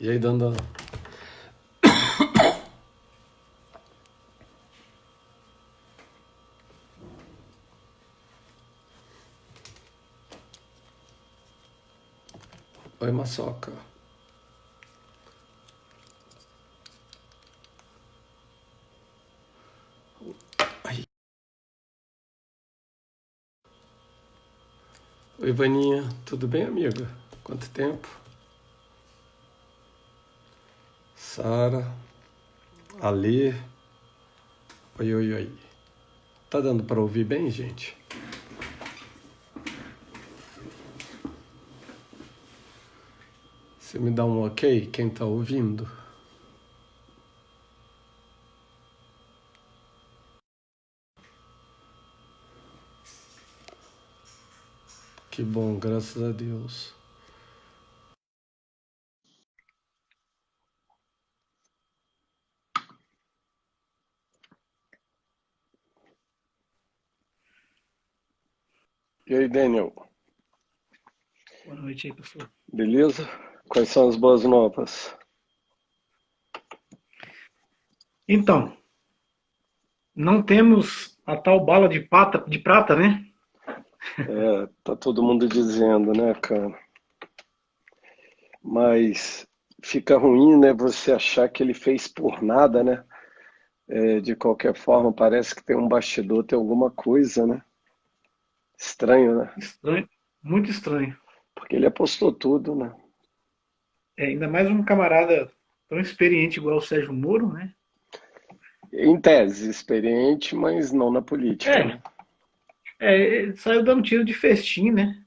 E aí, Dandan? Oi, Maçoca. Ai. Oi, Vaninha. Tudo bem, amiga? Quanto tempo? Sara, Alê. Oi, oi, oi. Tá dando pra ouvir bem, gente? Você me dá um ok? Quem tá ouvindo? Que bom, graças a Deus. E aí, Daniel? Boa noite aí, pastor. Beleza? Quais são as boas novas? Então, não temos a tal bala de prata, né? É, tá todo mundo dizendo, né, cara? Mas fica ruim, né, você achar que ele fez por nada, né? É, de qualquer forma, parece que tem um bastidor, tem alguma coisa, né? Estranho, né? Estranho, muito estranho. Porque ele apostou tudo, né? Ainda mais um camarada tão experiente igual o Sérgio Moro, né? Em tese, experiente, mas não na política, É, né? ele saiu dando tiro de festim, né?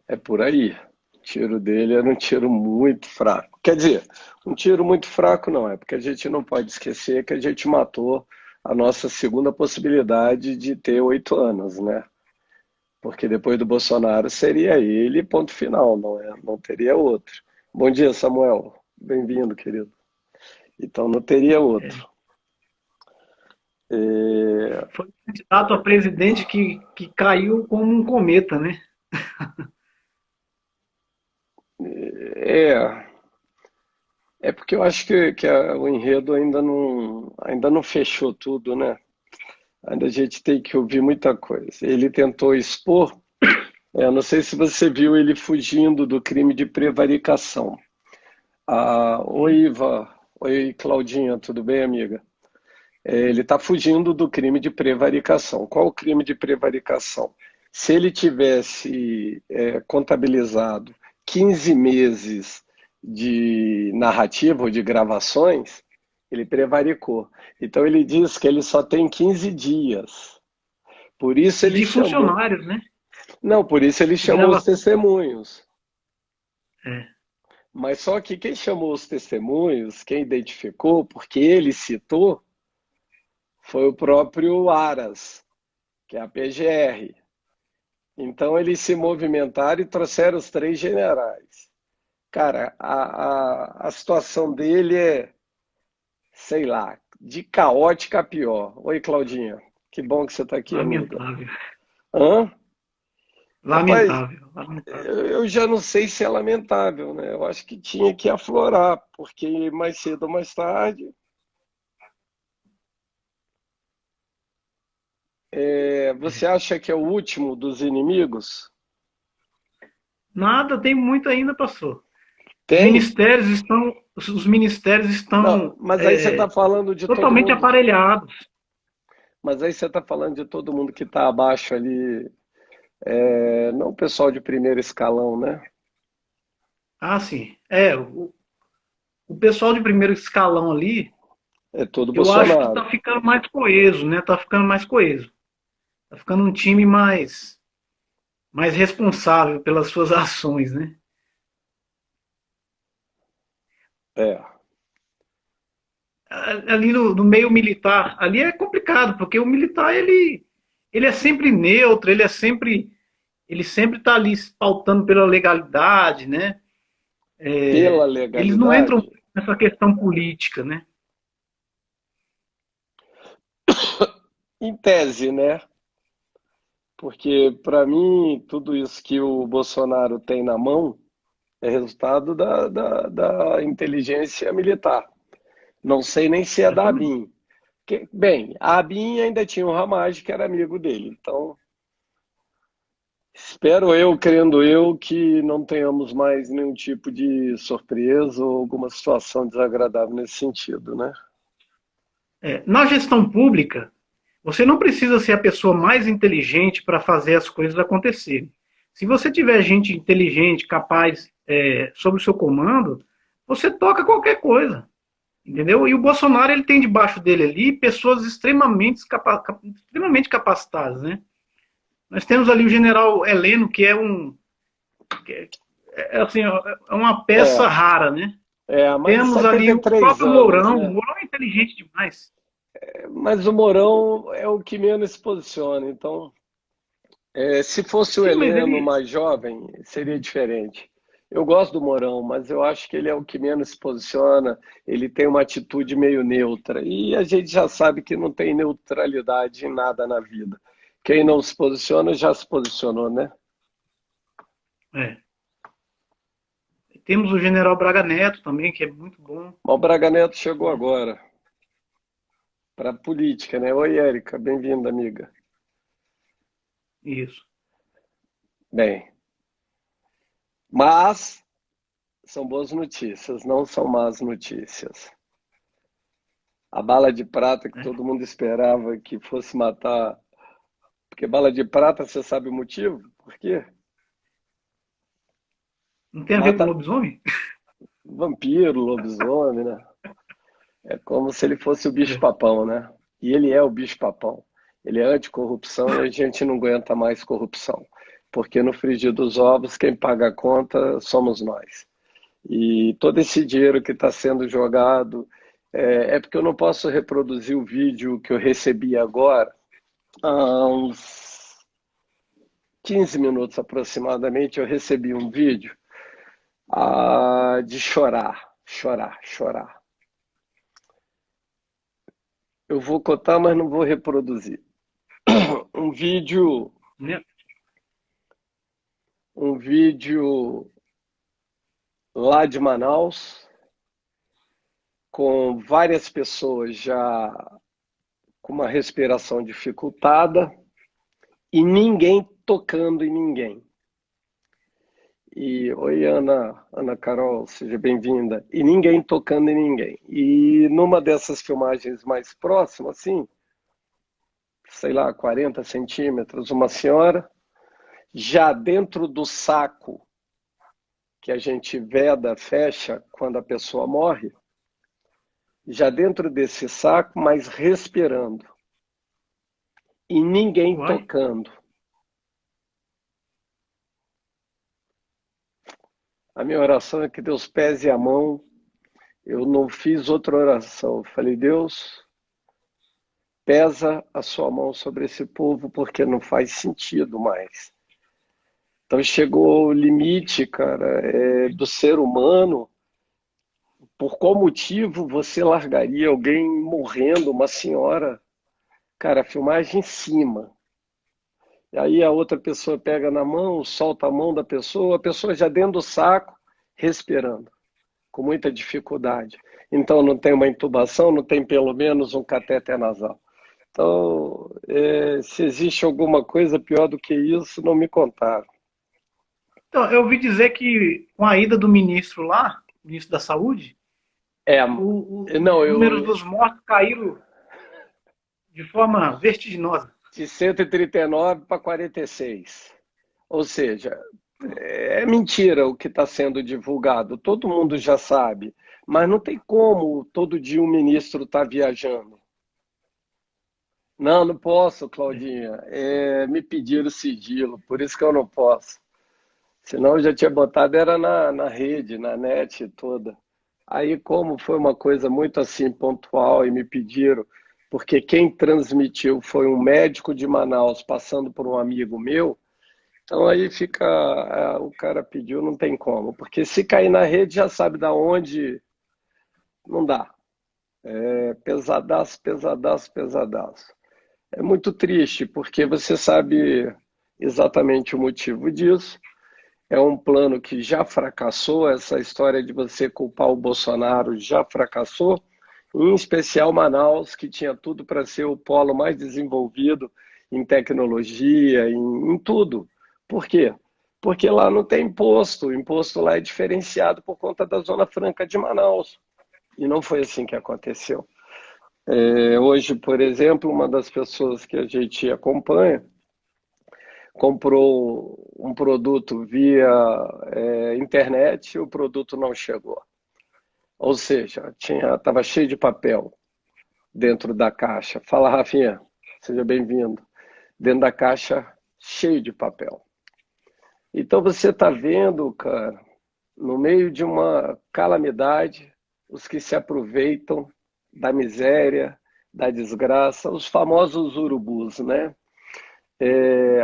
É por aí. O tiro dele era um tiro muito fraco. Quer dizer, um tiro muito fraco não é, porque a gente não pode esquecer que a gente matou a nossa segunda possibilidade de ter 8 anos, né? Porque depois do Bolsonaro seria ele, ponto final, não é? Não teria outro. Bom dia, Samuel. Bem-vindo, querido. Então não teria É, outro. É, foi um candidato a presidente que caiu como um cometa, né? é, é porque eu acho que o enredo ainda não fechou tudo, né? Ainda a gente tem que ouvir muita coisa. Ele tentou expor, não sei se você viu ele fugindo do crime de prevaricação. Oi, Iva. Oi, Claudinha, tudo bem, amiga? Ele está fugindo do crime de prevaricação. Qual o crime de prevaricação? Se ele tivesse contabilizado 15 meses de narrativa ou de gravações, ele prevaricou. Então ele diz que ele só tem 15 dias. Por isso E ele de chamou. funcionários, né? Não, por isso ele De chamou os gravação. testemunhos. É, Mas só que quem chamou os testemunhos, quem identificou, porque ele citou, foi o próprio Aras, que é a PGR. Então eles se movimentaram e trouxeram os três generais. Cara, a situação dele é, sei lá, de caótica a pior. Oi, Claudinha. Que bom que você está aqui, amiga. lamentável. Hã? Rapaz, Lamentável, lamentável. eu já não sei se é lamentável, né? Eu acho que tinha que aflorar, porque mais cedo ou mais tarde. Você acha que é o último dos inimigos? Nada, tem muito ainda, pastor. Tem? Os ministérios Não, estão mas aí você está falando de todo totalmente mundo. aparelhados. Mas aí você está falando de todo mundo que está abaixo ali, não o pessoal de primeiro escalão, né? Ah, sim. O pessoal de primeiro escalão ali, É todo eu acho que Bolsonaro. está ficando mais coeso, né? Tá ficando mais coeso. Tá ficando um time mais responsável pelas suas ações, né? É. Ali no meio militar, ali é complicado, porque o militar ele é sempre neutro, ele sempre está ali pautando pela legalidade, né? Pela Eles não entram legalidade, nessa questão política, né? em tese, né? Porque, para mim, tudo isso que o Bolsonaro tem na mão É resultado da inteligência militar. Não sei nem se é da Exatamente. ABIN. Bem, a ABIN ainda tinha o Ramage, que era amigo dele. Então, espero eu, crendo eu, que não tenhamos mais nenhum tipo de surpresa ou alguma situação desagradável nesse sentido, né? Na gestão pública, você não precisa ser a pessoa mais inteligente para fazer as coisas acontecerem. Se você tiver gente inteligente, capaz, sob o seu comando, você toca qualquer coisa, entendeu? E o Bolsonaro ele tem debaixo dele ali pessoas extremamente capacitadas, né? Nós temos ali o general Heleno, que é assim, é uma peça É, rara, né? mas Temos só ali teve o 3 próprio anos, Mourão. O né? Mourão é inteligente demais. Mas o Mourão é o que menos se posiciona. Então, se fosse o Sim, mas Heleno ele. mais jovem, seria diferente. Eu gosto do Mourão, mas eu acho que ele é o que menos se posiciona. Ele tem uma atitude meio neutra. E a gente já sabe que não tem neutralidade em nada na vida. Quem não se posiciona já se posicionou, né? É. Temos o general Braga Neto também, que é muito bom. Mas o Braga Neto chegou Né? agora para a política, né? Oi, Érica, bem-vinda, amiga. Isso. Bem, mas são boas notícias, não são más notícias. A bala de prata que Né? todo mundo esperava que fosse matar. Porque bala de prata, você sabe o motivo? Por quê? Não tem a ver com Mata lobisomem? vampiro, lobisomem, né? É como se ele fosse o É. bicho-papão, né? E ele é o bicho-papão. Ele é anticorrupção e a gente não aguenta mais corrupção. Porque no frigir dos ovos, quem paga a conta somos nós. E todo esse dinheiro que está sendo jogado. Porque eu não posso reproduzir o vídeo que eu recebi agora, há uns 15 minutos aproximadamente. Eu recebi um vídeo de chorar, chorar, chorar. Eu vou cotar, mas não vou reproduzir. Um vídeo, Né? um vídeo lá de Manaus, com várias pessoas já com uma respiração dificultada e ninguém tocando em ninguém. Oi, Ana Carol, seja bem-vinda. E ninguém tocando em ninguém. E numa dessas filmagens mais próximas, assim, sei lá, 40 centímetros, uma senhora, já dentro do saco que a gente veda, fecha quando a pessoa morre, já dentro desse saco, mas respirando. E ninguém Uai. tocando. A minha oração é que Deus pese a mão. Eu não fiz outra oração. Eu falei, Deus, pesa a sua mão sobre esse povo, porque não faz sentido mais. Então chegou o limite, cara, do ser humano. Por qual motivo você largaria alguém morrendo, uma senhora? Cara, filmagem em cima. E aí a outra pessoa pega na mão, solta a mão da pessoa, a pessoa já dentro do saco, respirando, com muita dificuldade. Então não tem uma intubação, não tem pelo menos um catéter nasal. Então, se existe alguma coisa pior do que isso, não me contaram. Então, eu ouvi dizer que com a ida do ministro lá, ministro da Saúde, É, os não, números dos mortos caíram de forma vertiginosa. de 139 para 46. Ou seja, é mentira o que está sendo divulgado. Todo mundo já sabe. Mas não tem como todo dia um ministro estar viajando. Não, não posso, Claudinha. Me pediram sigilo, por isso que eu não posso. Senão eu já tinha botado, era na rede, na net toda. Aí, como foi uma coisa muito assim pontual e me pediram, porque quem transmitiu foi um médico de Manaus passando por um amigo meu, então aí fica, o cara pediu, não tem como, porque se cair na rede já sabe da onde, não dá. É pesadaço, pesadaço, pesadaço. É muito triste, porque você sabe exatamente o motivo disso. é um plano que já fracassou, essa história de você culpar o Bolsonaro já fracassou, em especial Manaus, que tinha tudo para ser o polo mais desenvolvido em tecnologia, em tudo. Por quê? Porque lá não tem imposto, o imposto lá é diferenciado por conta da Zona Franca de Manaus. E não foi assim que aconteceu. Hoje, por exemplo, uma das pessoas que a gente acompanha comprou um produto via internet e o produto não chegou. Ou seja, estava cheio de papel dentro da caixa. Fala, Rafinha, seja bem-vindo. Dentro da caixa, cheio de papel. Então você está vendo, cara, no meio de uma calamidade, os que se aproveitam da miséria, da desgraça, os famosos urubus, né?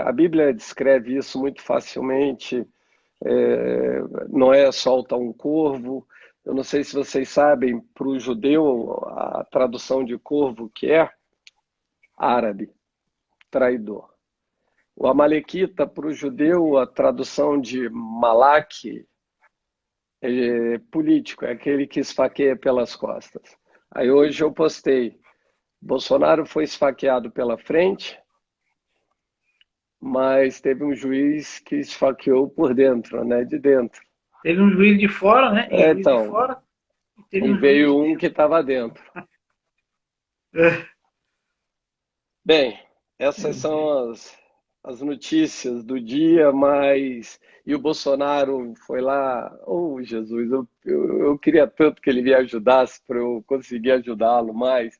A Bíblia descreve isso muito facilmente. Noé solta um corvo. Eu não sei se vocês sabem, para o judeu, a tradução de corvo que é árabe, traidor. O amalequita, para o judeu, a tradução de Malak é político, é aquele que esfaqueia pelas costas. Aí hoje eu postei, Bolsonaro foi esfaqueado pela frente, mas teve um juiz que esfaqueou por dentro, né, de dentro. Teve um juiz de fora, né? E juiz de Então, fora, e teve e um juiz de veio um que dentro. estava dentro. Bem, essas são as notícias do dia, mas... E o Bolsonaro foi lá, oh Jesus, eu queria tanto que ele me ajudasse para eu conseguir ajudá-lo mais,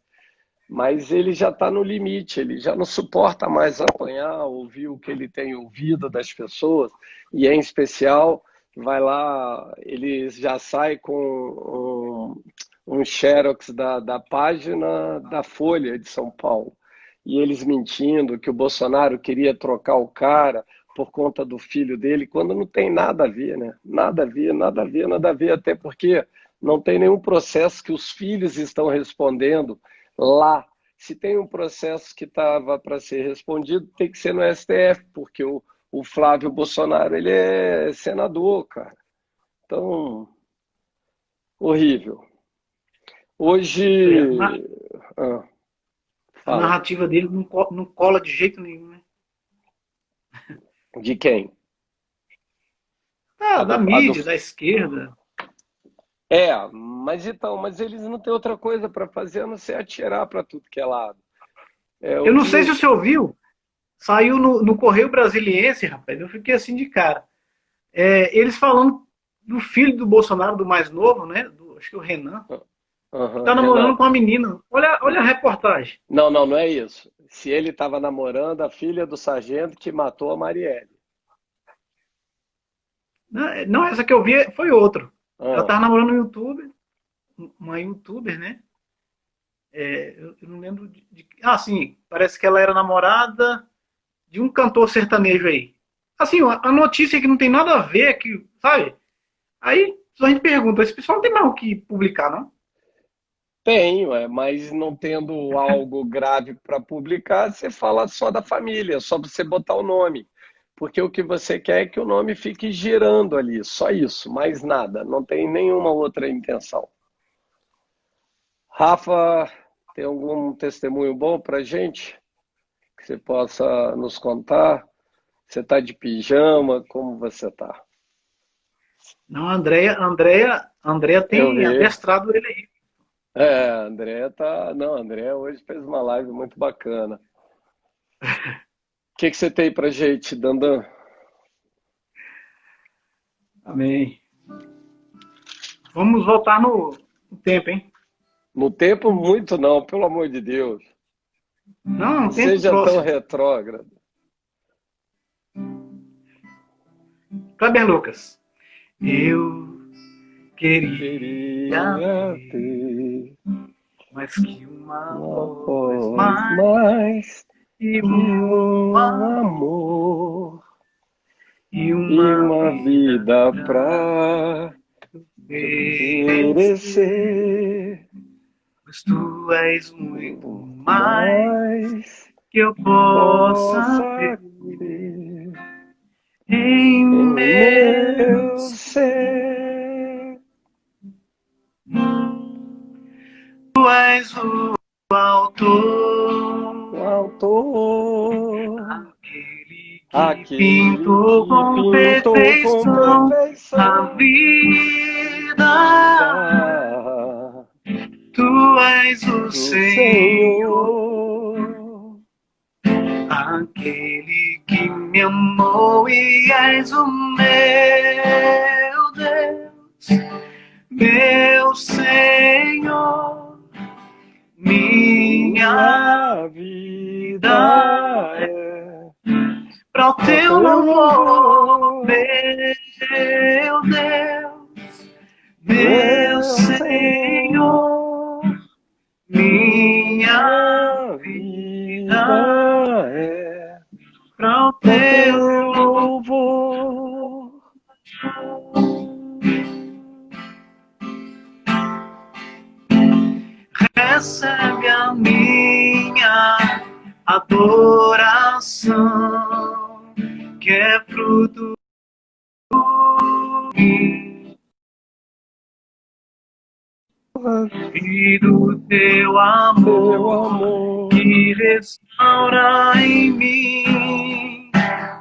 mas ele já está no limite, ele já não suporta mais apanhar, ouvir o que ele tem ouvido das pessoas, e em especial, vai lá, ele já sai com um xerox da página da Folha de São Paulo. E eles mentindo que o Bolsonaro queria trocar o cara por conta do filho dele, quando não tem nada a ver, né? Nada a ver, nada a ver, nada a ver, até porque não tem nenhum processo que os filhos estão respondendo lá. Se tem um processo que estava para ser respondido, tem que ser no STF, porque o Flávio Bolsonaro, ele é senador, cara. Então, horrível. Hoje... Ah, A fala. narrativa dele não cola de jeito nenhum, né? De quem? Ah, A da do, a do... mídia, da esquerda. Mas então, mas eles não têm outra coisa para fazer a não ser atirar para tudo que é lado. Eu O não que sei não... se você ouviu, saiu no Correio Brasiliense, rapaz, eu fiquei assim de cara. Eles falando do filho do Bolsonaro, do mais novo, né? Acho que o Renan, que Uhum, tá namorando Renan. com uma menina. Olha a reportagem. Não, não, não é isso. Se ele estava namorando a filha do sargento que matou a Marielle. Não, essa que eu vi foi outro. Ela Ah, tava namorando um youtuber, uma youtuber, né? Eu não lembro Ah, sim, parece que ela era namorada de um cantor sertanejo aí. Assim, a notícia é que não tem nada a ver, que, sabe? Aí a gente pergunta, esse pessoal não tem mais o que publicar, não? tenho, mas não tendo algo grave para publicar, você fala só da família, só você botar o nome. Porque o que você quer é que o nome fique girando ali, só isso, mais nada, não tem nenhuma outra intenção. Rafa, tem algum testemunho bom para gente que você possa nos contar? Você está de pijama? Como você está? Não, a Andrea Eu tem vi. adestrado ele aí. A André tá. Não, a André hoje fez uma live muito bacana. O que você tem pra gente, Dandan? Amém. Vamos voltar no tempo, hein? No tempo, muito não, pelo amor de Deus. Não, Não um tempo seja tão próximo. retrógrado. Kleber Lucas. Eu queria Queria ter ter mais que uma uma voz, voz mais mais que que um uma amor e e uma uma vida vida pra pra te oferecer. oferecer. Pois tu és muito mais Mais que eu possa possa ter ter em em meu és o autor, O autor, aquele que pintou com perfeição a vida. Tu és o Senhor, aquele que me amou e és o meu Deus, meu Senhor. Minha vida é para o teu louvor, meu Deus, meu Senhor. Minha vida é para o teu louvor. Recebe a minha adoração, que é fruto e do teu amor, que restaura em mim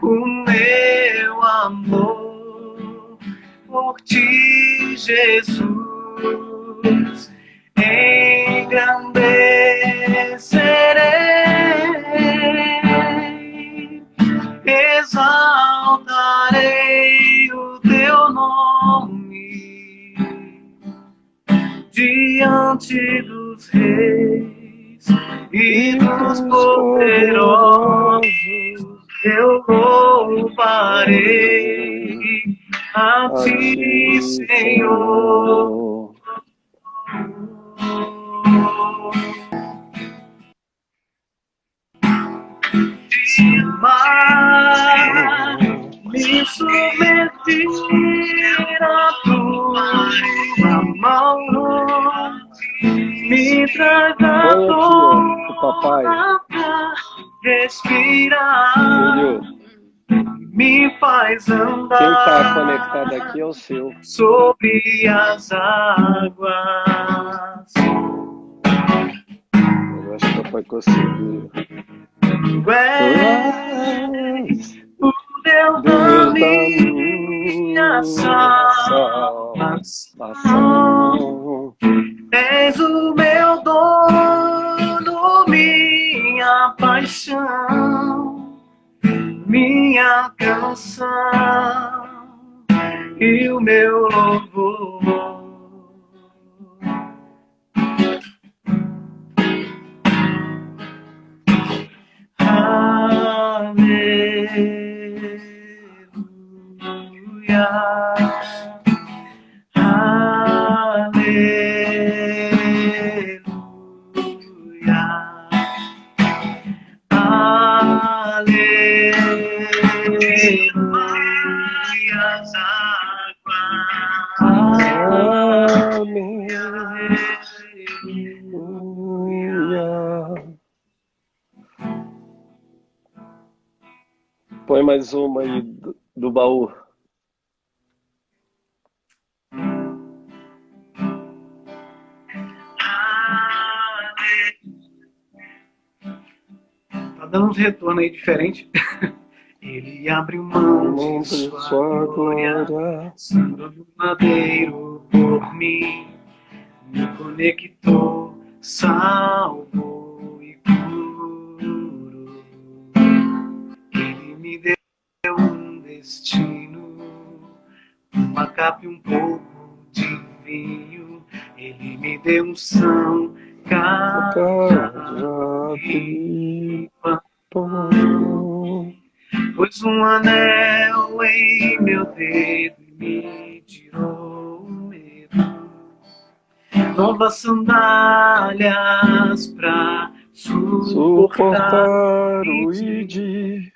o meu amor por ti, Jesus. Engrandecerei, exaltarei o teu nome diante dos reis e dos poderosos. Eu louvarei a ti, Senhor. Mas me submeter a tua mão, me traga toda pra respirar, me faz andar. Quem está conectado aqui é o seu. Sobre as águas. Eu acho que vai conseguir. Tu és o Deus da minha salvação. És o meu dono, minha paixão, minha canção e o meu louvor. Aleluia, aleluia, aleluia, as águas. Aleluia. Põe mais uma aí do baú. Tá dando uns retornos aí diferentes. Ele abriu mão de sua glória, sangrou no madeiro por mim, me conectou, salvou e curou. Ele me deu um destino, uma capa e um pouco de vinho. Ele me deu unção, cajado e pão. Pôs um anel em meu dedo e me tirou o medo. Novas sandálias pra suportar o ID.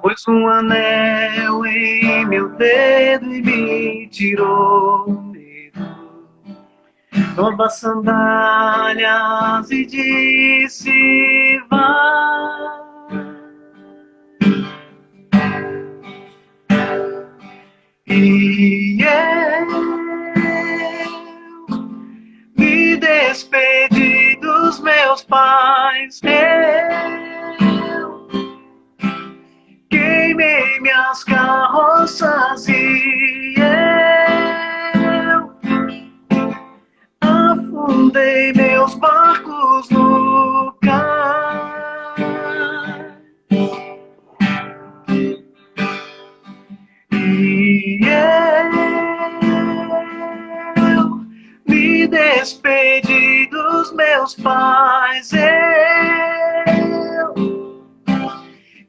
Pôs um anel em meu dedo e me tirou o medo. Novas sandálias e disse: vai. E eu me despedi pais. Eu queimei minhas carroças e eu afundei meus barcos no cais. E eu me despedi dos meus pais. Eu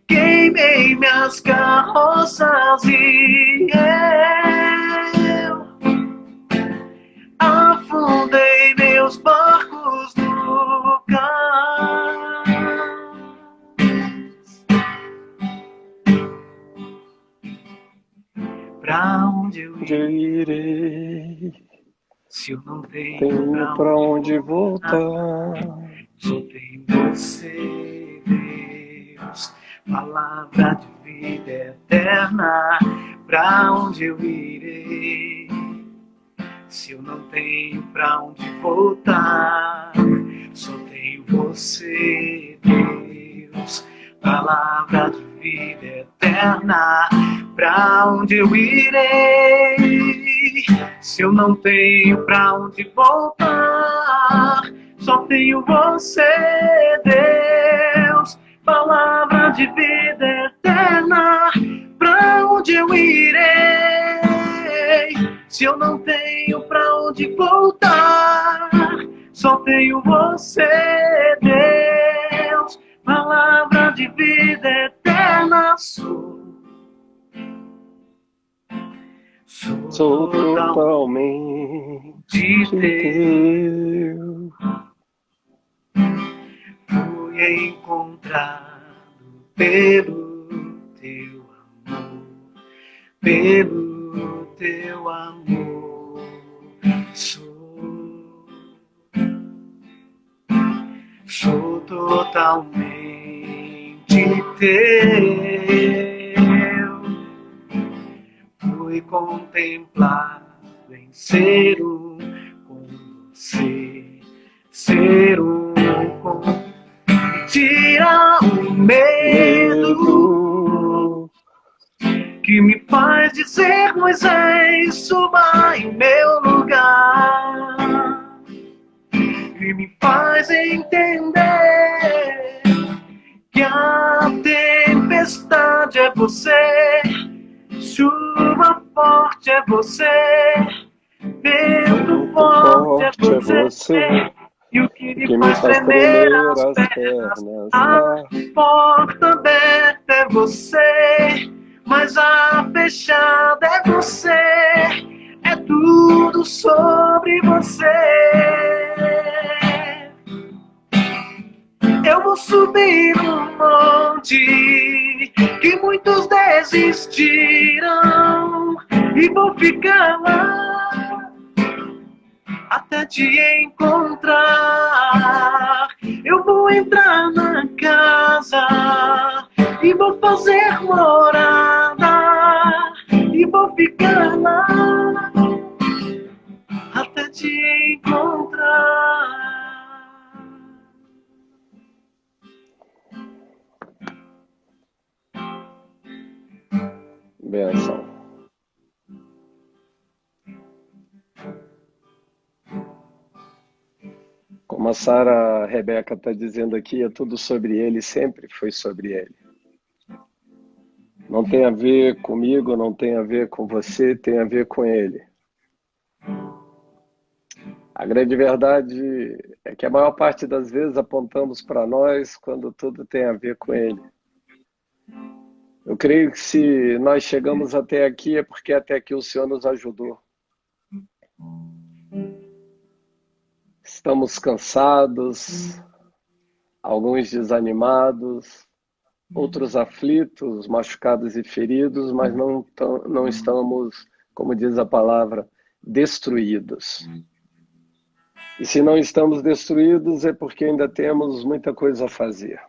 queimei minhas carroças e eu afundei meus barcos no cais. Pra onde eu irei? Se eu não Tenho pra onde voltar. Só tem você, Deus, palavra de vida eterna. Pra onde eu irei? Se eu não tenho pra onde voltar, só tenho você, Deus, palavra de vida eterna. Pra onde eu irei? Se eu não tenho pra onde voltar, só tenho você, Deus, palavra de vida eterna. Pra onde eu irei? Se eu não tenho pra onde voltar, só tenho você, Deus, palavra de vida eterna. Sou totalmente teu. Fui encontrado pelo teu amor, pelo teu amor. Sou totalmente teu. Fui contemplado em ser um com você, ser um com. Tira o medo que me faz dizer: Moisés, suba em meu lugar. E me faz entender que a tempestade é você, chuva forte é você, vento forte é você, e o que me faz tremer as pernas. A porta aberta é você, mas a fechada é você. É tudo sobre você. Eu vou subir um monte que muitos desistiram e vou ficar lá até te encontrar. Eu vou entrar na casa e vou fazer morada e vou ficar lá até te encontrar. Benção. Como a Sara Rebeca está dizendo aqui, é tudo sobre ele, sempre foi sobre ele. Não tem a ver comigo, não tem a ver com você, tem a ver com ele. A grande verdade é que a maior parte das vezes apontamos para nós quando tudo tem a ver com ele. Eu creio que se nós chegamos até aqui é porque até aqui o Senhor nos ajudou. Estamos cansados, alguns desanimados, outros aflitos, machucados e feridos, mas não estamos, como diz a palavra, destruídos. E se não estamos destruídos é porque ainda temos muita coisa a fazer.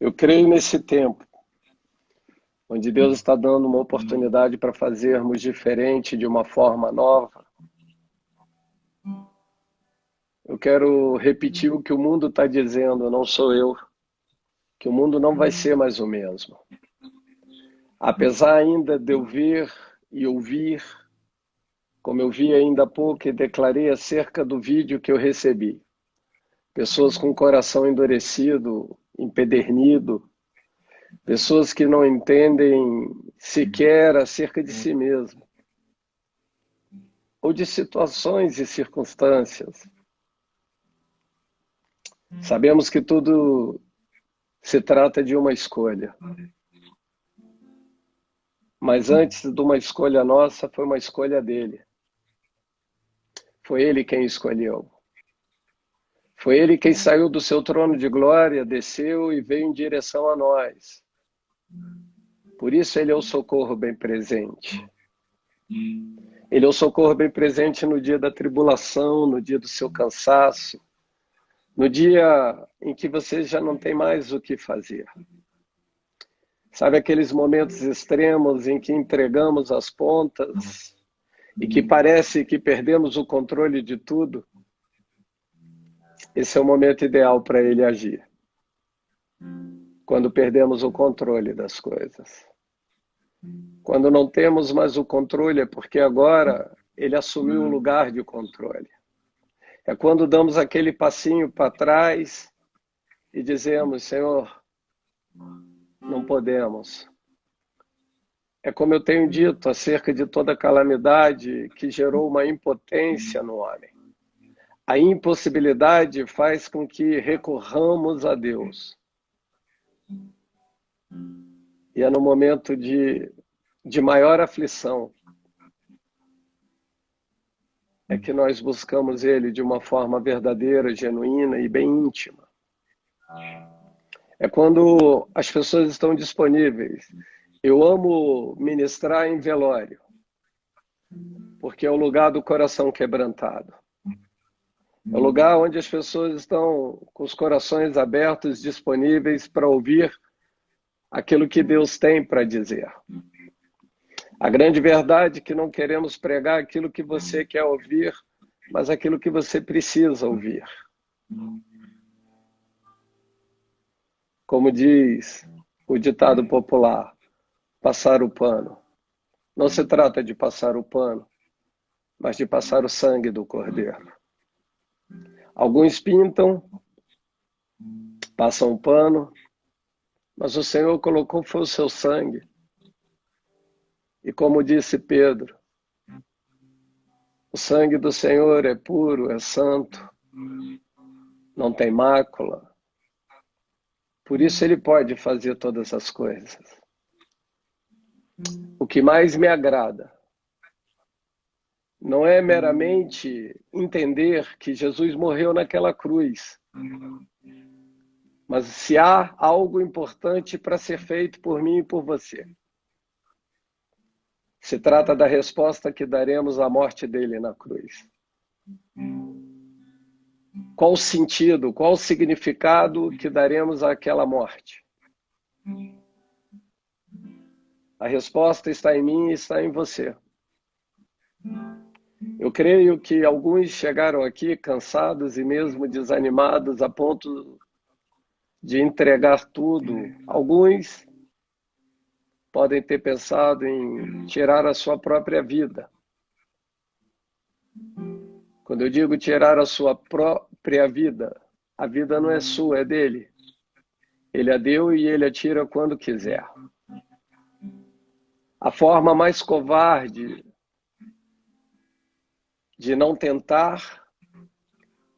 Eu creio nesse tempo, onde Deus está dando uma oportunidade para fazermos diferente de uma forma nova. Eu quero repetir o que o mundo está dizendo, não sou eu, que o mundo não vai ser mais o mesmo. Apesar ainda de eu ver e ouvir, como eu vi ainda há pouco e declarei acerca do vídeo que eu recebi, pessoas com o coração endurecido, empedernido, pessoas que não entendem sequer acerca de si mesmo, ou de situações e circunstâncias. Sabemos que tudo se trata de uma escolha. Mas antes de uma escolha nossa, foi uma escolha dele. Foi ele quem escolheu. Foi ele quem saiu do seu trono de glória, desceu e veio em direção a nós. Por isso ele é o socorro bem presente. Ele é o socorro bem presente no dia da tribulação, no dia do seu cansaço, no dia em que você já não tem mais o que fazer. Sabe aqueles momentos extremos em que entregamos as pontas e que parece que perdemos o controle de tudo? Esse é o momento ideal para ele agir. Quando perdemos o controle das coisas. Quando não temos mais o controle, é porque agora ele assumiu o lugar de controle. É quando damos aquele passinho para trás e dizemos, Senhor, não podemos. É como eu tenho dito acerca de toda calamidade que gerou uma impotência no homem. A impossibilidade faz com que recorramos a Deus. E é no momento de maior aflição é que nós buscamos Ele de uma forma verdadeira, genuína e bem íntima. É quando as pessoas estão disponíveis. Eu amo ministrar em velório, porque é o lugar do coração quebrantado. É o lugar onde as pessoas estão com os corações abertos, disponíveis para ouvir aquilo que Deus tem para dizer. A grande verdade é que não queremos pregar aquilo que você quer ouvir, mas aquilo que você precisa ouvir. Como diz o ditado popular, passar o pano. Não se trata de passar o pano, mas de passar o sangue do Cordeiro. Alguns pintam, passam o pano, mas o Senhor colocou foi o seu sangue. E como disse Pedro, o sangue do Senhor é puro, é santo, não tem mácula. Por isso ele pode fazer todas as coisas. O que mais me agrada não é meramente entender que Jesus morreu naquela cruz, mas se há algo importante para ser feito por mim e por você. Se trata da resposta que daremos à morte dele na cruz. Qual o sentido, qual o significado que daremos àquela morte? A resposta está em mim e está em você. Eu creio que alguns chegaram aqui cansados e mesmo desanimados a ponto de entregar tudo. Alguns podem ter pensado em tirar a sua própria vida. Quando eu digo tirar a sua própria vida, a vida não é sua, é dele. Ele a deu e ele a tira quando quiser. A forma mais covarde de não tentar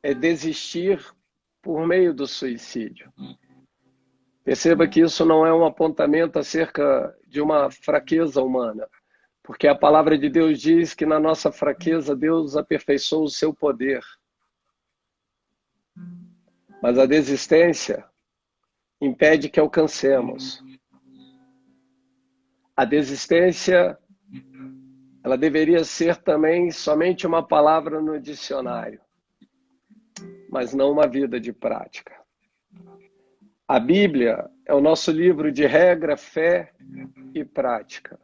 é desistir por meio do suicídio. Perceba que isso não é um apontamento acerca de uma fraqueza humana, porque a palavra de Deus diz que na nossa fraqueza Deus aperfeiçoa o seu poder. Mas a desistência impede que alcancemos. A desistência, ela deveria ser também somente uma palavra no dicionário, mas não uma vida de prática. A Bíblia é o nosso livro de regra, fé e prática.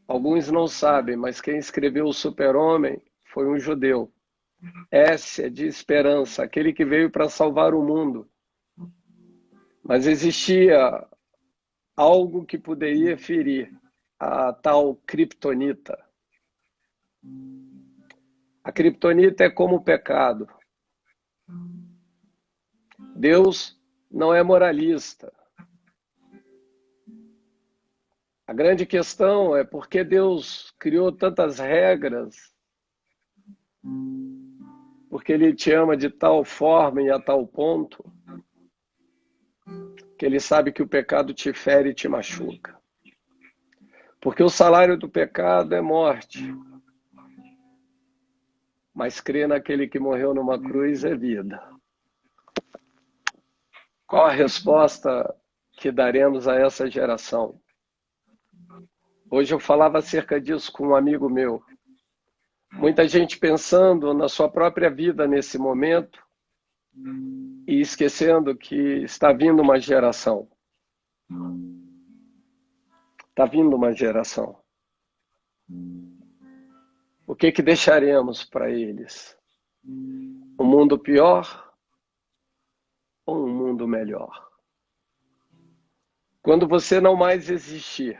Alguns não sabem, mas quem escreveu o Super-Homem foi um judeu. S é de esperança, aquele que veio para salvar o mundo. Mas existia algo que poderia ferir, a tal criptonita. A criptonita é como o pecado. Deus não é moralista. A grande questão é por que Deus criou tantas regras, porque Ele te ama de tal forma e a tal ponto, que Ele sabe que o pecado te fere e te machuca. Porque o salário do pecado é morte, mas crer naquele que morreu numa cruz é vida. Qual a resposta que daremos a essa geração? Hoje eu falava acerca disso com um amigo meu. Muita gente pensando na sua própria vida nesse momento e esquecendo que está vindo uma geração. Está vindo uma geração. O que deixaremos para eles? Um mundo pior ou um mundo melhor? Quando você não mais existir,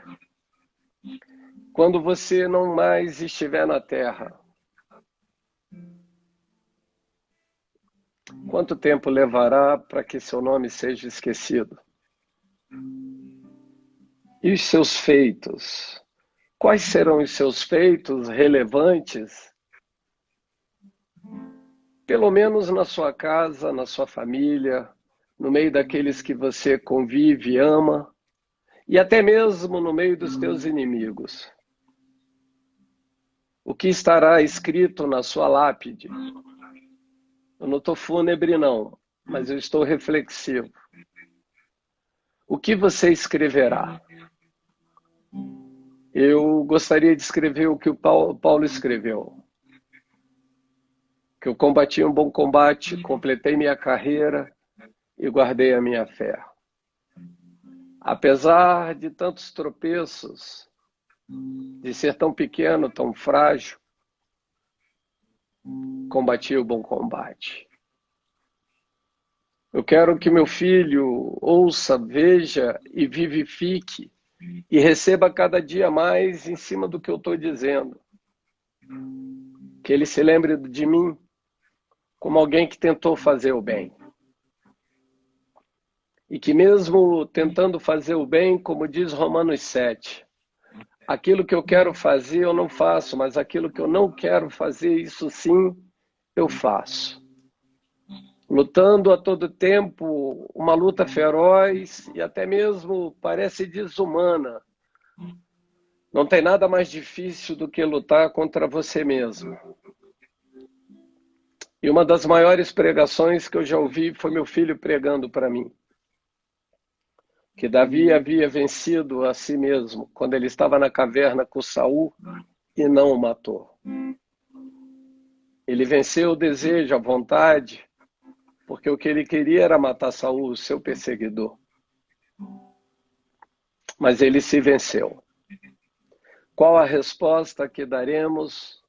quando você não mais estiver na Terra, quanto tempo levará para que seu nome seja esquecido? E os seus feitos? Quais serão os seus feitos relevantes? Pelo menos na sua casa, na sua família, no meio daqueles que você convive e ama, e até mesmo no meio dos teus inimigos. O que estará escrito na sua lápide? Eu não estou fúnebre, não, mas eu estou reflexivo. O que você escreverá? Eu gostaria de escrever o que o Paulo escreveu. Que eu combati um bom combate, completei minha carreira e guardei a minha fé. Apesar de tantos tropeços, de ser tão pequeno, tão frágil, combati o bom combate. Eu quero que meu filho ouça, veja e vivifique e receba cada dia mais em cima do que eu estou dizendo. Que ele se lembre de mim como alguém que tentou fazer o bem. E que mesmo tentando fazer o bem, como diz Romanos 7, aquilo que eu quero fazer eu não faço, mas aquilo que eu não quero fazer, isso sim, eu faço. Lutando a todo tempo, uma luta feroz e até mesmo parece desumana. Não tem nada mais difícil do que lutar contra você mesmo. E uma das maiores pregações que eu já ouvi foi meu filho pregando para mim. Que Davi havia vencido a si mesmo quando ele estava na caverna com Saul e não o matou. Ele venceu o desejo, a vontade, porque o que ele queria era matar Saul, o seu perseguidor. Mas ele se venceu. Qual a resposta que daremos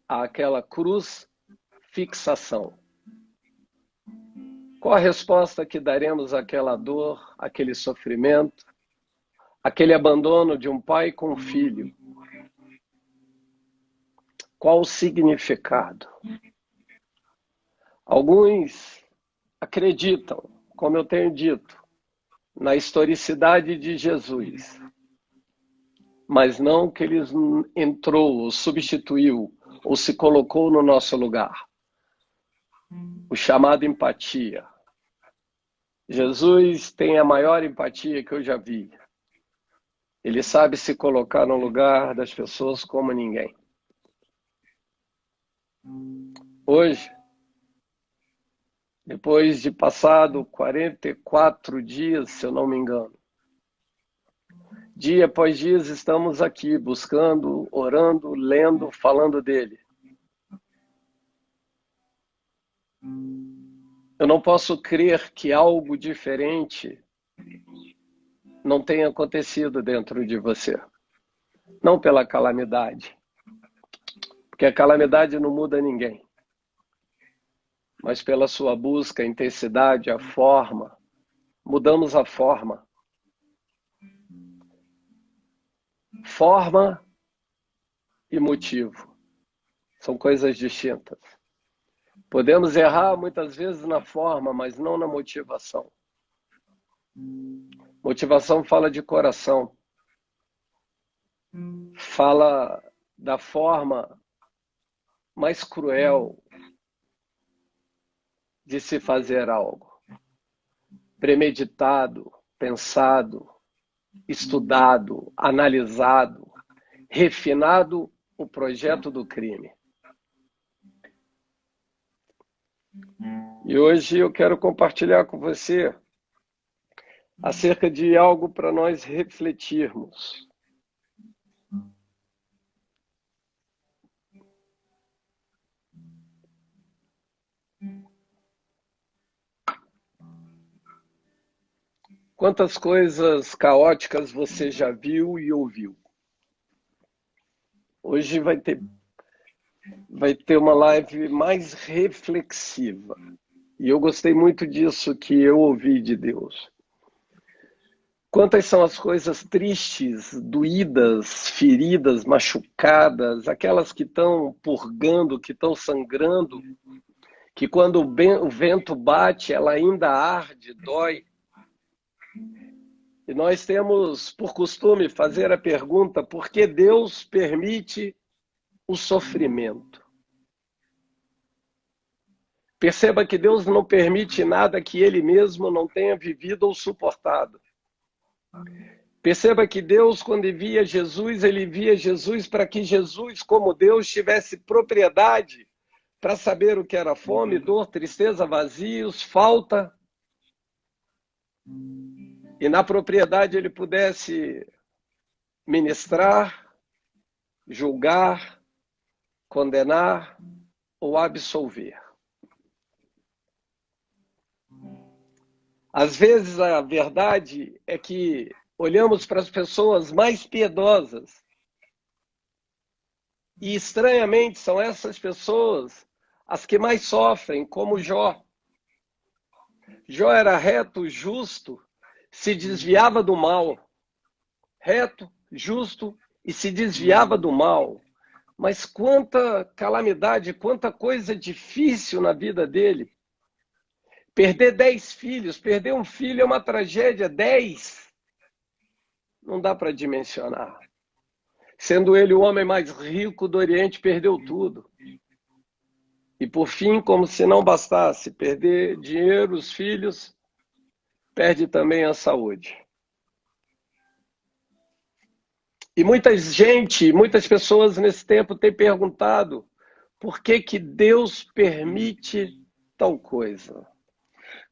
àquela cruz fixação? Qual a resposta que daremos àquela dor, àquele sofrimento, àquele abandono de um pai com um filho? Qual o significado? Alguns acreditam, como eu tenho dito, na historicidade de Jesus, mas não que ele entrou, ou substituiu, ou se colocou no nosso lugar. O chamado empatia. Jesus tem a maior empatia que eu já vi. Ele sabe se colocar no lugar das pessoas como ninguém. Hoje, depois de passado 44 dias, se eu não me engano, dia após dia estamos aqui buscando, orando, lendo, falando dele. Eu não posso crer que algo diferente não tenha acontecido dentro de você. Não pela calamidade, Porque a calamidade não muda ninguém. Mas pela sua busca, a intensidade, a forma, mudamos a forma. Forma e motivo são coisas distintas. Podemos errar muitas vezes na forma, mas não na motivação. Motivação fala de coração. Fala da forma mais cruel de se fazer algo. Premeditado, pensado, estudado, analisado, refinado o projeto do crime. E hoje eu quero compartilhar com você acerca de algo para nós refletirmos. Quantas coisas caóticas você já viu e ouviu? Hoje vai ter uma live mais reflexiva. E eu gostei muito disso que eu ouvi de Deus. Quantas são as coisas tristes, doídas, feridas, machucadas, aquelas que estão purgando, que estão sangrando, que quando o vento bate, ela ainda arde, dói. E nós temos por costume fazer a pergunta: por que Deus permite o sofrimento? Perceba que Deus não permite nada que Ele mesmo não tenha vivido ou suportado. Perceba que Deus, quando via Jesus, Ele via Jesus para que Jesus, como Deus, tivesse propriedade para saber o que era fome, dor, tristeza, vazios, falta. E na propriedade Ele pudesse ministrar, julgar, condenar ou absolver. Às vezes a verdade é que olhamos para as pessoas mais piedosas e estranhamente são essas pessoas as que mais sofrem, como Jó. Jó era reto, justo, se desviava do mal. Reto, justo e se desviava do mal. Mas quanta calamidade, quanta coisa difícil na vida dele. Perder 10 filhos, perder um filho é uma tragédia, 10. Não dá para dimensionar. Sendo ele o homem mais rico do Oriente, perdeu tudo. E por fim, como se não bastasse perder dinheiro, os filhos, perde também a saúde. E muitas pessoas nesse tempo têm perguntado por que Deus permite tal coisa.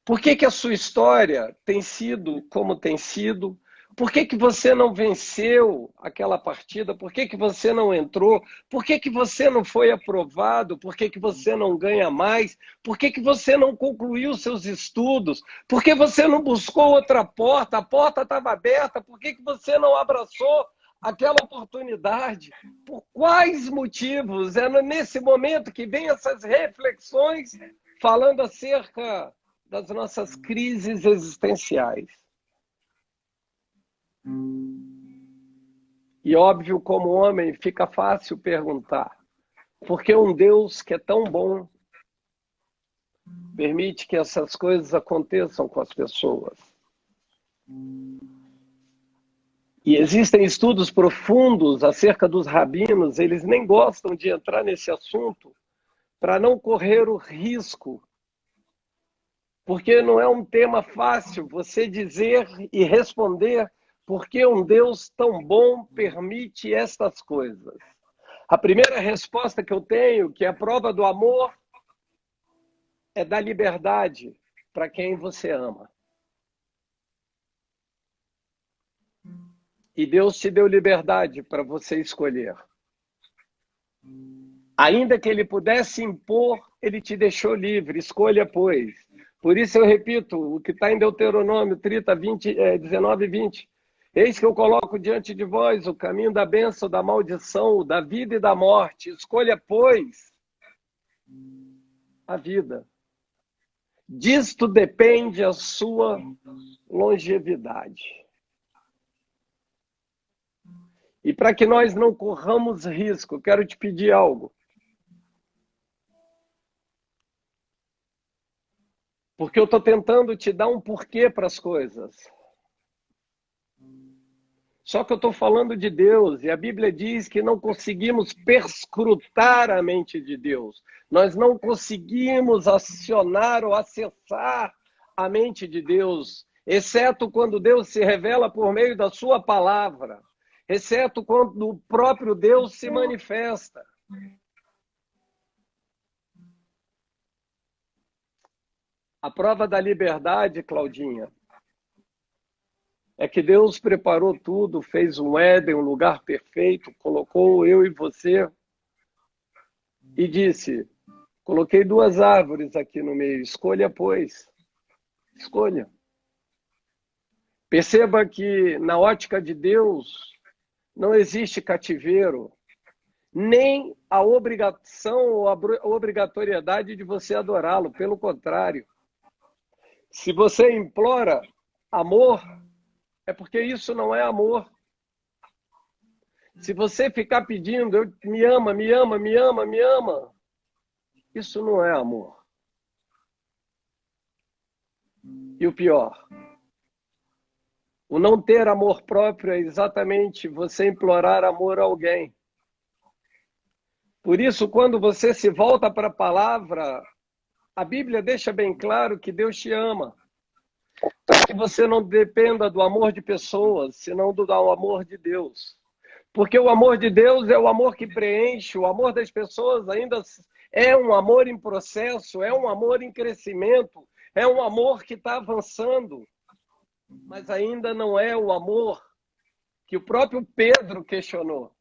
Por que a sua história tem sido como tem sido? Por que você não venceu aquela partida? Por que você não entrou? Por que você não foi aprovado? Por que você não ganha mais? Por que você não concluiu seus estudos? Por que você não buscou outra porta? A porta estava aberta. Por que você não abraçou aquela oportunidade? Por quais motivos? É nesse momento que vem essas reflexões falando acerca das nossas crises existenciais. E óbvio, como homem, fica fácil perguntar: por que um Deus que é tão bom permite que essas coisas aconteçam com as pessoas? E existem estudos profundos acerca dos rabinos, eles nem gostam de entrar nesse assunto para não correr o risco. Porque não é um tema fácil você dizer e responder por que um Deus tão bom permite estas coisas. A primeira resposta que eu tenho, que é a prova do amor, é dar liberdade para quem você ama. E Deus te deu liberdade para você escolher. Ainda que Ele pudesse impor, Ele te deixou livre. Escolha, pois. Por isso eu repito o que está em Deuteronômio 30, 19 e 20. Eis que eu coloco diante de vós o caminho da bênção, da maldição, da vida e da morte. Escolha, pois, a vida. Disto depende a sua longevidade. E para que nós não corramos risco, eu quero te pedir algo. Porque eu estou tentando te dar um porquê para as coisas. Só que eu estou falando de Deus, e a Bíblia diz que não conseguimos perscrutar a mente de Deus. Nós não conseguimos acionar ou acessar a mente de Deus, exceto quando Deus se revela por meio da sua palavra, exceto quando o próprio Deus se manifesta. A prova da liberdade, Claudinha, é que Deus preparou tudo, fez um Éden, um lugar perfeito, colocou eu e você e disse, coloquei 2 árvores aqui no meio, escolha, pois, escolha. Perceba que na ótica de Deus não existe cativeiro, nem a obrigação ou a obrigatoriedade de você adorá-lo, pelo contrário. Se você implora amor, é porque isso não é amor. Se você ficar pedindo, me ama, me ama, me ama, me ama, isso não é amor. E o pior, o não ter amor próprio é exatamente você implorar amor a alguém. Por isso, quando você se volta para a palavra, a Bíblia deixa bem claro que Deus te ama. Para que você não dependa do amor de pessoas, senão do amor de Deus. Porque o amor de Deus é o amor que preenche, o amor das pessoas ainda é um amor em processo, é um amor em crescimento, é um amor que está avançando, mas ainda não é o amor que o próprio Pedro questionou.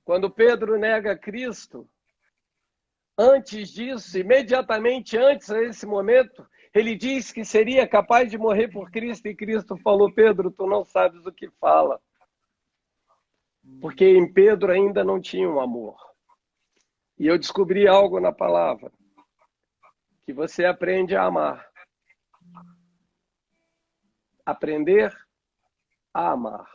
Quando Pedro nega Cristo, antes disso, imediatamente antes desse momento, ele diz que seria capaz de morrer por Cristo, e Cristo falou, Pedro, tu não sabes o que fala. Porque em Pedro ainda não tinha um amor. E eu descobri algo na palavra, que você aprende a amar. Aprender a amar.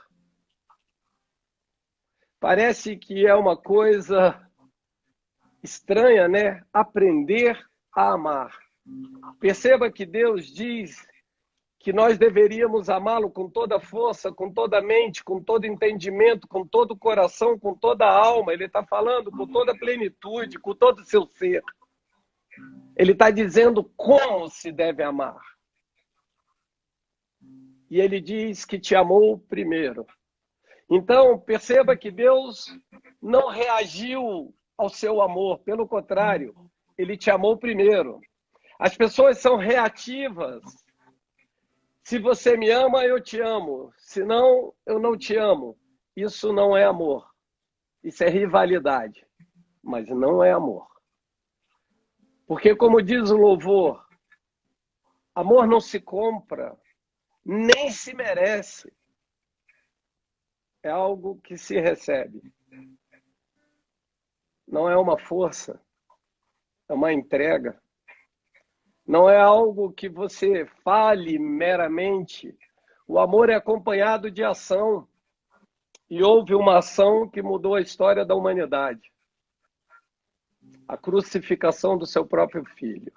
Parece que é uma coisa estranha, né? Aprender a amar. Perceba que Deus diz que nós deveríamos amá-lo com toda a força, com toda a mente, com todo entendimento, com todo o coração, com toda a alma. Ele está falando com toda a plenitude, com todo o seu ser. Ele está dizendo como se deve amar. E ele diz que te amou primeiro. Então, perceba que Deus não reagiu ao seu amor, pelo contrário, ele te amou primeiro. As pessoas são reativas. Se você me ama, eu te amo. Se não, eu não te amo. Isso não é amor. Isso é rivalidade. Mas não é amor. Porque, como diz o louvor, amor não se compra, nem se merece. É algo que se recebe. Não é uma força, é uma entrega. Não é algo que você fale meramente. O amor é acompanhado de ação. E houve uma ação que mudou a história da humanidade. A crucificação do seu próprio filho.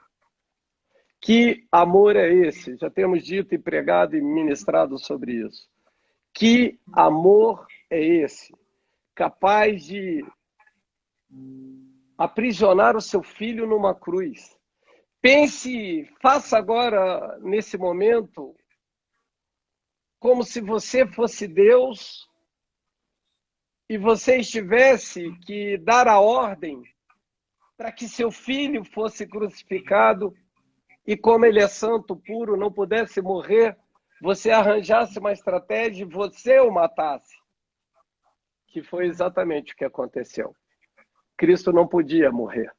Que amor é esse? Já temos dito e pregado e ministrado sobre isso. Que amor é esse? Capaz de aprisionar o seu filho numa cruz. Pense, faça agora, nesse momento, como se você fosse Deus e você tivesse que dar a ordem para que seu filho fosse crucificado e, como ele é santo, puro, não pudesse morrer, você arranjasse uma estratégia e você o matasse. Que foi exatamente o que aconteceu. Cristo não podia morrer.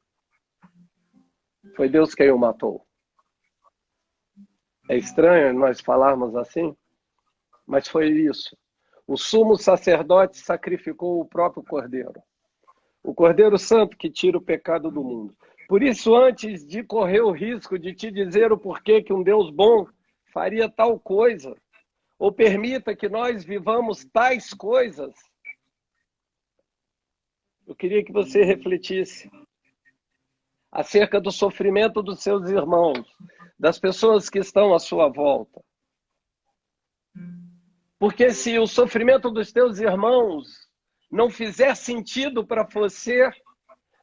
Foi Deus quem o matou. É estranho nós falarmos assim? Mas foi isso. O sumo sacerdote sacrificou o próprio Cordeiro. O Cordeiro Santo que tira o pecado do mundo. Por isso, antes de correr o risco de te dizer o porquê que um Deus bom faria tal coisa, ou permita que nós vivamos tais coisas, eu queria que você refletisse acerca do sofrimento dos seus irmãos, das pessoas que estão à sua volta. Porque se o sofrimento dos teus irmãos não fizer sentido para você,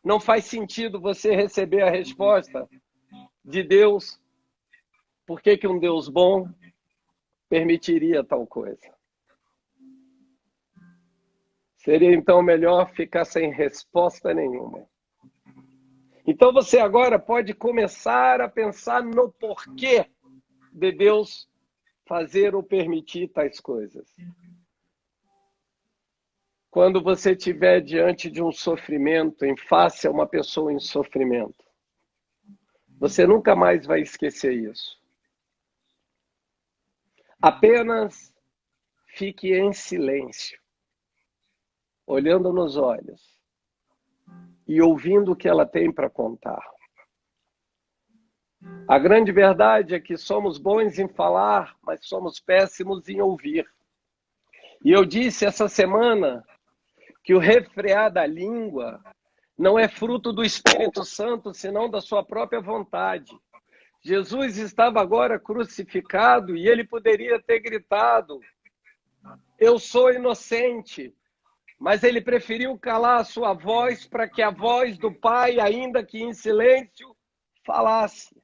não faz sentido você receber a resposta de Deus. Por que que um Deus bom permitiria tal coisa? Seria então melhor ficar sem resposta nenhuma. Então você agora pode começar a pensar no porquê de Deus fazer ou permitir tais coisas. Quando você estiver diante de um sofrimento, em face a uma pessoa em sofrimento, você nunca mais vai esquecer isso. Apenas fique em silêncio, olhando nos olhos e ouvindo o que ela tem para contar. A grande verdade é que somos bons em falar, mas somos péssimos em ouvir. E eu disse essa semana que o refrear da língua não é fruto do Espírito Santo, senão da sua própria vontade. Jesus estava agora crucificado e ele poderia ter gritado: eu sou inocente. Mas ele preferiu calar a sua voz para que a voz do Pai, ainda que em silêncio, falasse.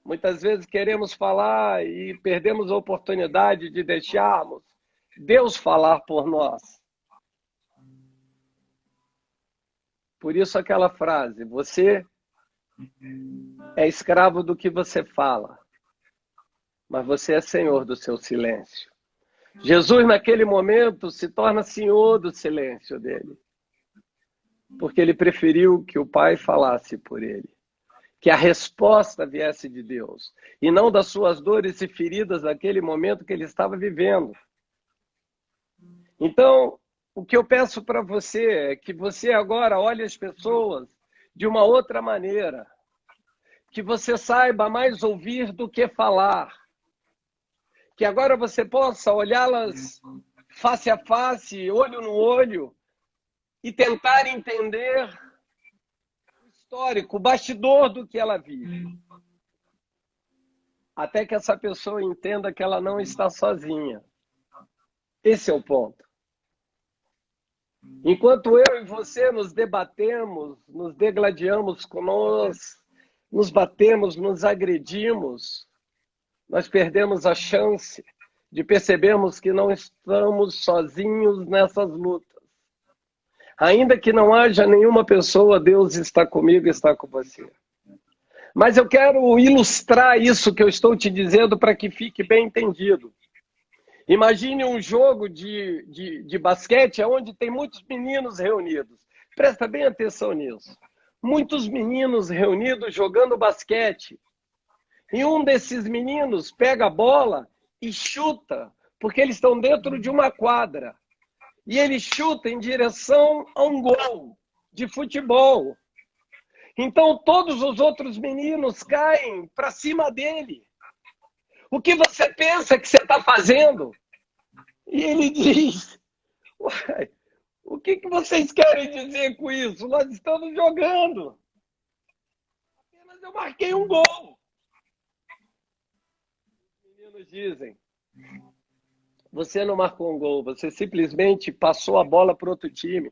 Muitas vezes queremos falar e perdemos a oportunidade de deixarmos Deus falar por nós. Por isso aquela frase: você é escravo do que você fala, mas você é senhor do seu silêncio. Jesus, naquele momento, se torna senhor do silêncio dele, porque ele preferiu que o Pai falasse por ele, que a resposta viesse de Deus, e não das suas dores e feridas naquele momento que ele estava vivendo. Então, o que eu peço para você é que você agora olhe as pessoas de uma outra maneira, que você saiba mais ouvir do que falar, que agora você possa olhá-las face a face, olho no olho, e tentar entender o histórico, o bastidor do que ela vive. Até que essa pessoa entenda que ela não está sozinha. Esse é o ponto. Enquanto eu e você nos debatemos, nos degladiamos com nós, nos batemos, nos agredimos, nós perdemos a chance de percebermos que não estamos sozinhos nessas lutas. Ainda que não haja nenhuma pessoa, Deus está comigo, está com você. Mas eu quero ilustrar isso que eu estou te dizendo para que fique bem entendido. Imagine um jogo de basquete onde tem muitos meninos reunidos. Presta bem atenção nisso. Muitos meninos reunidos jogando basquete. E um desses meninos pega a bola e chuta, porque eles estão dentro de uma quadra. E ele chuta em direção a um gol de futebol. Então todos os outros meninos caem para cima dele. O que você pensa que você está fazendo? E ele diz: uai, o que vocês querem dizer com isso? Nós estamos jogando. Apenas eu marquei um gol. Os meninos dizem: você não marcou um gol, você simplesmente passou a bola para outro time.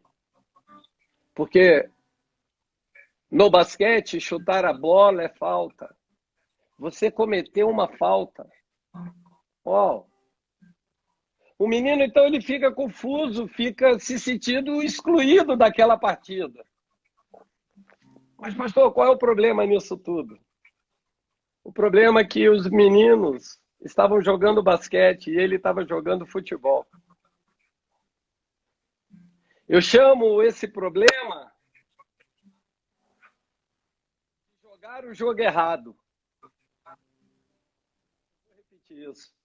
Porque no basquete, chutar a bola é falta. Você cometeu uma falta. Oh. O menino, então, ele fica confuso, fica se sentindo excluído daquela partida. Mas, pastor, qual é o problema nisso tudo? O problema é que os meninos estavam jogando basquete e ele estava jogando futebol. Eu chamo esse problema de jogar o jogo errado. Vou repetir isso.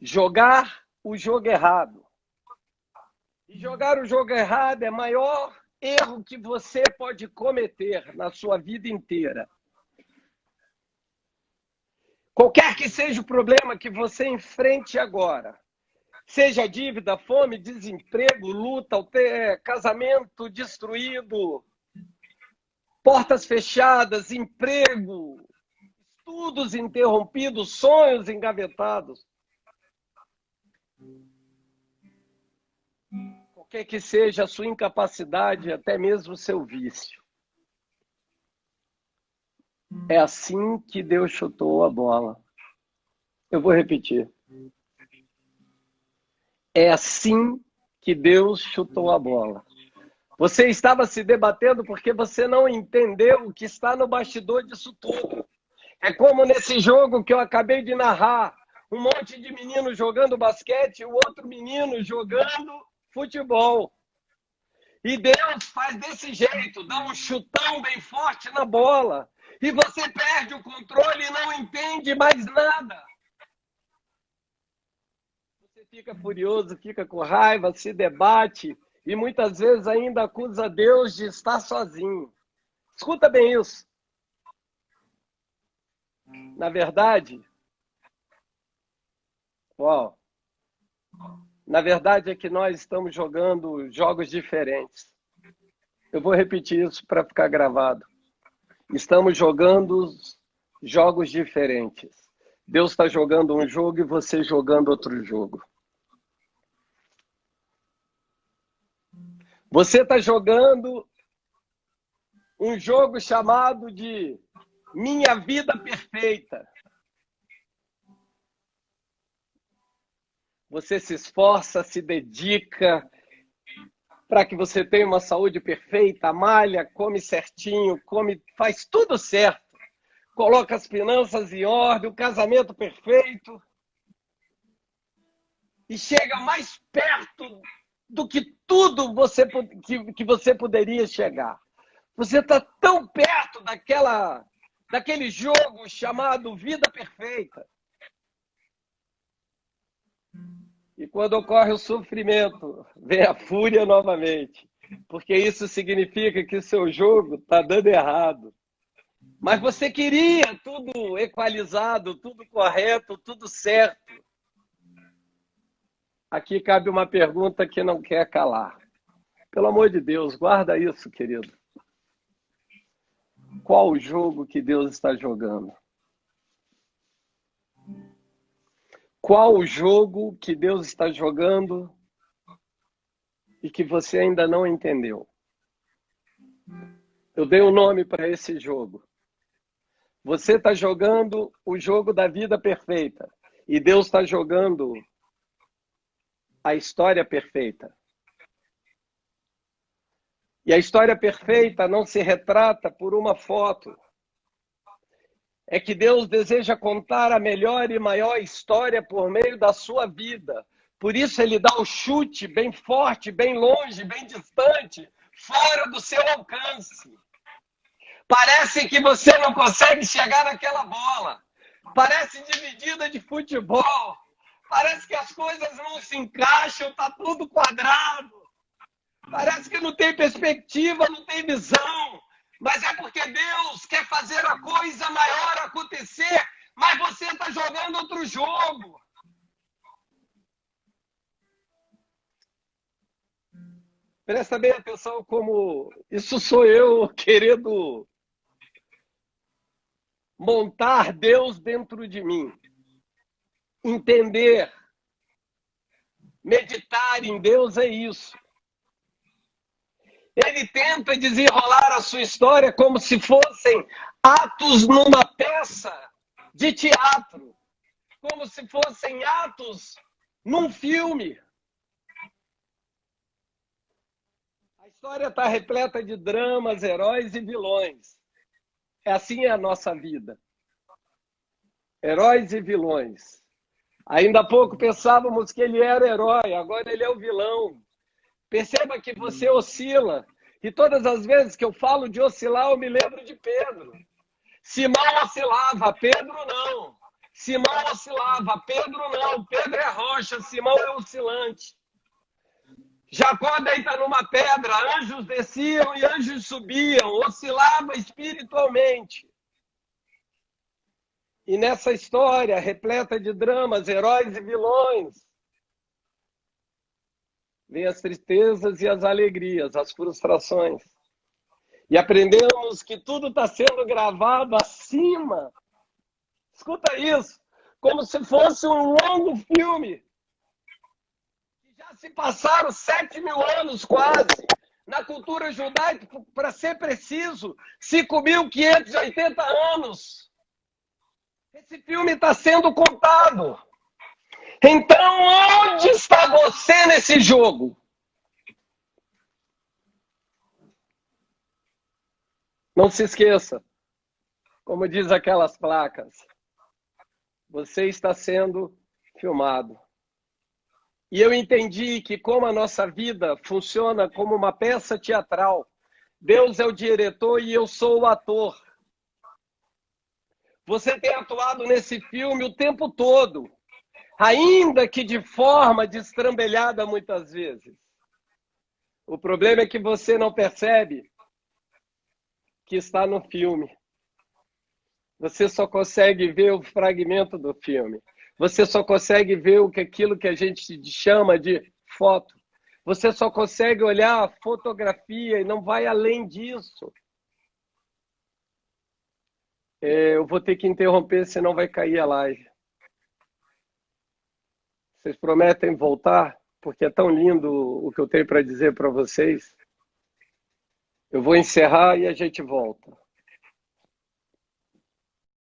jogar o jogo errado. E jogar o jogo errado é o maior erro que você pode cometer na sua vida inteira. Qualquer que seja o problema que você enfrente agora, seja dívida, fome, desemprego, luta, casamento destruído, portas fechadas, emprego, estudos interrompidos, sonhos engavetados. Qualquer que seja a sua incapacidade, até mesmo o seu vício. É assim que Deus chutou a bola. Eu vou repetir. É assim que Deus chutou a bola. Você estava se debatendo porque você não entendeu o que está no bastidor disso tudo. É como nesse jogo que eu acabei de narrar. Um monte de menino jogando basquete e o outro menino jogando futebol. E Deus faz desse jeito, dá um chutão bem forte na bola. E você perde o controle e não entende mais nada. Você fica furioso, fica com raiva, se debate e muitas vezes ainda acusa Deus de estar sozinho. Escuta bem isso. Na verdade, na verdade é que nós estamos jogando jogos diferentes. Eu vou repetir isso para ficar gravado. Estamos jogando jogos diferentes. Deus está jogando um jogo e você jogando outro jogo. Você está jogando um jogo chamado de Minha Vida Perfeita. Você se esforça, se dedica para que você tenha uma saúde perfeita, malha, come certinho, faz tudo certo. Coloca as finanças em ordem, o casamento perfeito. E chega mais perto do que tudo que você poderia chegar. Você está tão perto daquele jogo chamado Vida Perfeita. E quando ocorre o sofrimento, vem a fúria novamente. Porque isso significa que o seu jogo está dando errado. Mas você queria tudo equalizado, tudo correto, tudo certo. Aqui cabe uma pergunta que não quer calar. Pelo amor de Deus, guarda isso, querido. Qual o jogo que Deus está jogando? Qual o jogo que Deus está jogando e que você ainda não entendeu? Eu dei um nome para esse jogo. Você está jogando o jogo da vida perfeita e Deus está jogando a história perfeita. E a história perfeita não se retrata por uma foto. É que Deus deseja contar a melhor e maior história por meio da sua vida. Por isso ele dá o chute bem forte, bem longe, bem distante, fora do seu alcance. Parece que você não consegue chegar naquela bola. Parece dividida de futebol. Parece que as coisas não se encaixam, está tudo quadrado. Parece que não tem perspectiva, não tem visão. Mas é porque Deus quer fazer a coisa maior acontecer, mas você está jogando outro jogo. Presta bem atenção como isso sou eu querendo montar Deus dentro de mim. Entender, meditar em Deus é isso. Ele tenta desenrolar a sua história como se fossem atos numa peça de teatro. Como se fossem atos num filme. A história está repleta de dramas, heróis e vilões. Assim é a nossa vida. Heróis e vilões. Ainda há pouco pensávamos que ele era herói, agora ele é o vilão. Perceba que você oscila. E todas as vezes que eu falo de oscilar, eu me lembro de Pedro. Simão oscilava, Pedro não. Simão oscilava, Pedro não, Pedro é rocha, Simão é oscilante. Jacó deita numa pedra, anjos desciam e anjos subiam, oscilava espiritualmente. E nessa história repleta de dramas, heróis e vilões, vem as tristezas e as alegrias, as frustrações. E aprendemos que tudo está sendo gravado acima. Escuta isso, como se fosse um longo filme. Já se passaram 7.000 anos quase. Na cultura judaica, para ser preciso, 5.580 anos. Esse filme está sendo contado. Então, onde está você nesse jogo? Não se esqueça, como diz aquelas placas, você está sendo filmado. E eu entendi que como a nossa vida funciona como uma peça teatral, Deus é o diretor e eu sou o ator. Você tem atuado nesse filme o tempo todo, ainda que de forma destrambelhada muitas vezes. O problema é que você não percebe que está no filme. Você só consegue ver o fragmento do filme. Você só consegue ver aquilo que a gente chama de foto. Você só consegue olhar a fotografia e não vai além disso. Eu vou ter que interromper, senão vai cair a live. Vocês prometem voltar? Porque é tão lindo o que eu tenho para dizer para vocês. Eu vou encerrar e a gente volta.